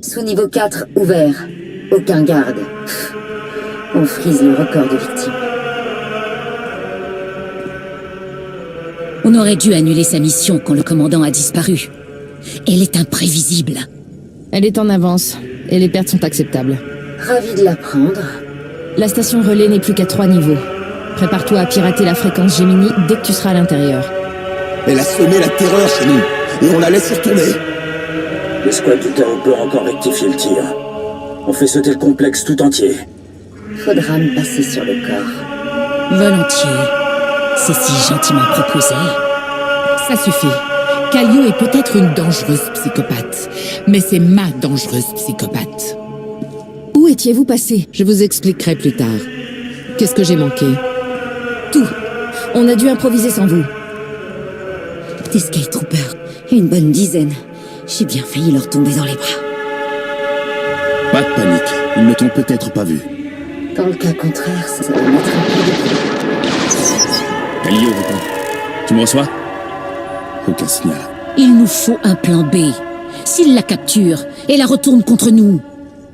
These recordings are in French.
Sous-niveau 4, ouvert. Aucun garde. On frise le record de victimes. On aurait dû annuler sa mission quand le commandant a disparu. Elle est imprévisible. Elle est en avance, et les pertes sont acceptables. Ravi de l'apprendre. La station relais n'est plus qu'à 3 niveaux. Prépare-toi à pirater la fréquence Gemini dès que tu seras à l'intérieur. Elle a semé la terreur chez nous, et on la laisse y retourner. L'escouade du Tao peut encore rectifier le tir. On fait sauter le complexe tout entier. Faudra me passer sur le corps. Volontiers. C'est si gentiment proposé. Ça suffit. Kallio est peut-être une dangereuse psychopathe, mais c'est ma dangereuse psychopathe. Où étiez-vous passé? Je vous expliquerai plus tard. Qu'est-ce que j'ai manqué? Tout. On a dû improviser sans vous. Des Skytroopers, une bonne dizaine. J'ai bien failli leur tomber dans les bras. Pas de panique, ils ne t'ont peut-être pas vu. Dans le cas contraire, ça va mettre un peu de temps. Kallio, réponds. Tu me reçois? Aucun signal. Il nous faut un plan B. S'il la capture et la retourne contre nous.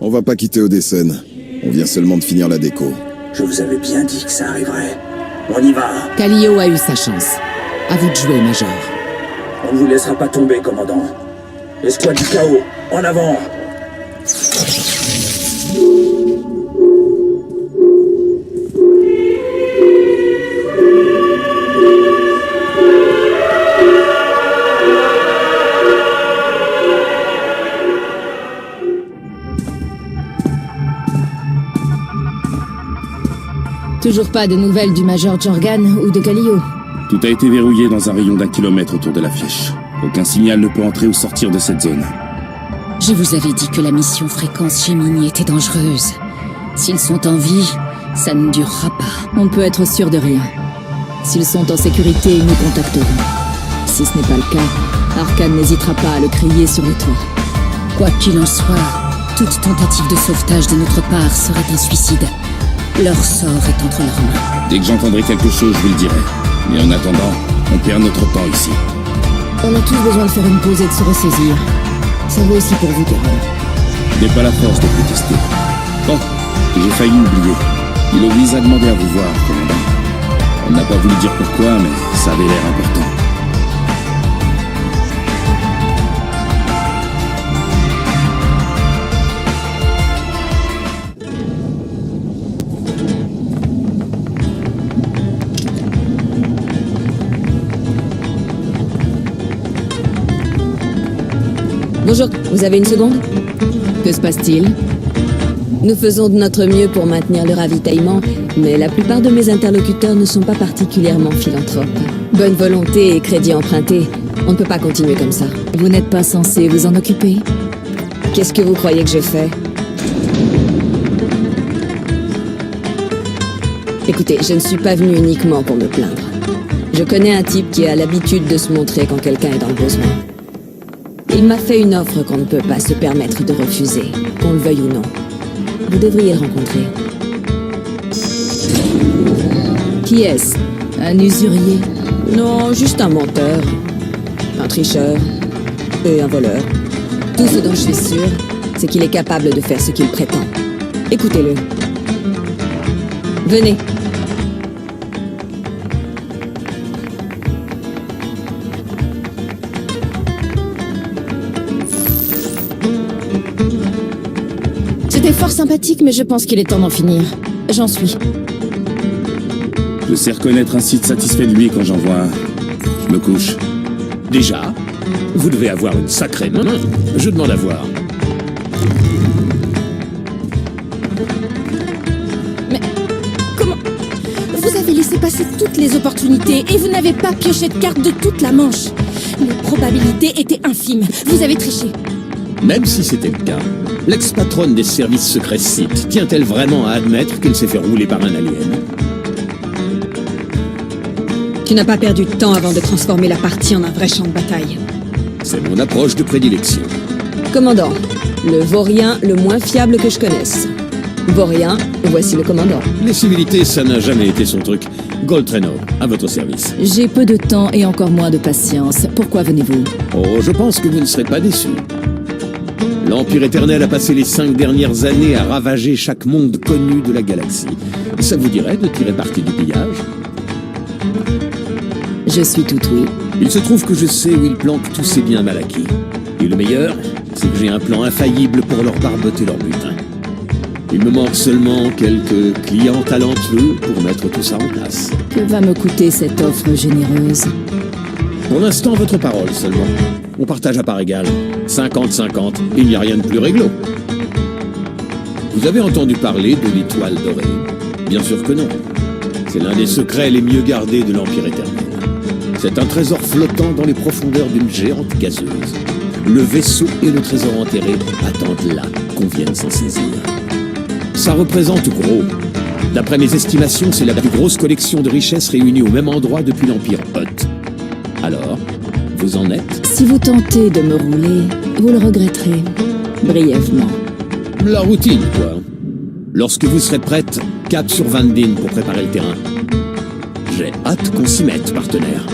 On va pas quitter Odessen. On vient seulement de finir la déco. Je vous avais bien dit que ça arriverait. On y va. Kallio a eu sa chance. À vous de jouer, Major. On ne vous laissera pas tomber, commandant. L'escouade du chaos, en avant! Toujours pas de nouvelles du Major Jorgan ou de Kallio. Tout a été verrouillé dans un rayon d'1 kilomètre autour de la flèche. Aucun signal ne peut entrer ou sortir de cette zone. Je vous avais dit que la mission fréquence Gemini était dangereuse. S'ils sont en vie, ça ne durera pas. On ne peut être sûr de rien. S'ils sont en sécurité, ils nous contacteront. Si ce n'est pas le cas, Arkane n'hésitera pas à le crier sur les toits. Quoi qu'il en soit, toute tentative de sauvetage de notre part serait un suicide. Leur sort est entre leurs mains. Dès que j'entendrai quelque chose, je vous le dirai. Mais en attendant, on perd notre temps ici. On a tous besoin de faire une pause et de se ressaisir. Ça vaut aussi pour vous, Carole. Je n'ai pas la force de protester. Oh, j'ai failli oublier. Héloïse a demandé à vous voir, commandant. Elle n'a pas voulu dire pourquoi, mais ça avait l'air important. Bonjour, vous avez une seconde? Que se passe-t-il? Nous faisons de notre mieux pour maintenir le ravitaillement, mais la plupart de mes interlocuteurs ne sont pas particulièrement philanthropes. Bonne volonté et crédit emprunté, on ne peut pas continuer comme ça. Vous n'êtes pas censé vous en occuper? Qu'est-ce que vous croyez que je fais? Écoutez, je ne suis pas venu uniquement pour me plaindre. Je connais un type qui a l'habitude de se montrer quand quelqu'un est dans le besoin. Il m'a fait une offre qu'on ne peut pas se permettre de refuser, qu'on le veuille ou non. Vous devriez le rencontrer. Qui est-ce? Un usurier? Non, juste un menteur, un tricheur et un voleur. Tout ce dont je suis sûre, c'est qu'il est capable de faire ce qu'il prétend. Écoutez-le. Venez. C'était fort sympathique, mais je pense qu'il est temps d'en finir. J'en suis. Je sais reconnaître un site satisfait de lui quand j'en vois un. Je me couche. Déjà, vous devez avoir une sacrée main. Je demande à voir. Mais comment? Vous avez laissé passer toutes les opportunités et vous n'avez pas pioché de carte de toute la manche. Les probabilités étaient infimes. Vous avez triché. Même si c'était le cas, l'ex-patronne des services secrets Sith tient-elle vraiment à admettre qu'elle s'est fait rouler par un alien? Tu n'as pas perdu de temps avant de transformer la partie en un vrai champ de bataille. C'est mon approche de prédilection. Commandant, le vaurien le moins fiable que je connaisse. Vaurien, voici le commandant. Les civilités, ça n'a jamais été son truc. Gold Trainer, à votre service. J'ai peu de temps et encore moins de patience. Pourquoi venez-vous? Oh, je pense que vous ne serez pas déçus. L'Empire éternel a passé les 5 dernières années à ravager chaque monde connu de la galaxie. Ça vous dirait de tirer parti du pillage? Je suis tout oui. Il se trouve que je sais où ils planquent tous ces biens mal acquis. Et le meilleur, c'est que j'ai un plan infaillible pour leur barboter leur butin. Il me manque seulement quelques clients talentueux pour mettre tout ça en place. Que va me coûter cette offre généreuse? Pour l'instant, votre parole seulement. On partage à part égale. 50-50, il n'y a rien de plus réglo. Vous avez entendu parler de l'étoile dorée? Bien sûr que non. C'est l'un des secrets les mieux gardés de l'Empire éternel. C'est un trésor flottant dans les profondeurs d'une géante gazeuse. Le vaisseau et le trésor enterré attendent là qu'on vienne s'en saisir. Ça représente gros. D'après mes estimations, c'est la plus grosse collection de richesses réunies au même endroit depuis l'Empire Hoth. Alors, vous en êtes? Si vous tentez de me rouler, vous le regretterez. Brièvement. La routine, quoi. Lorsque vous serez prête, cap sur Van Dine pour préparer le terrain. J'ai hâte qu'on s'y mette, partenaire.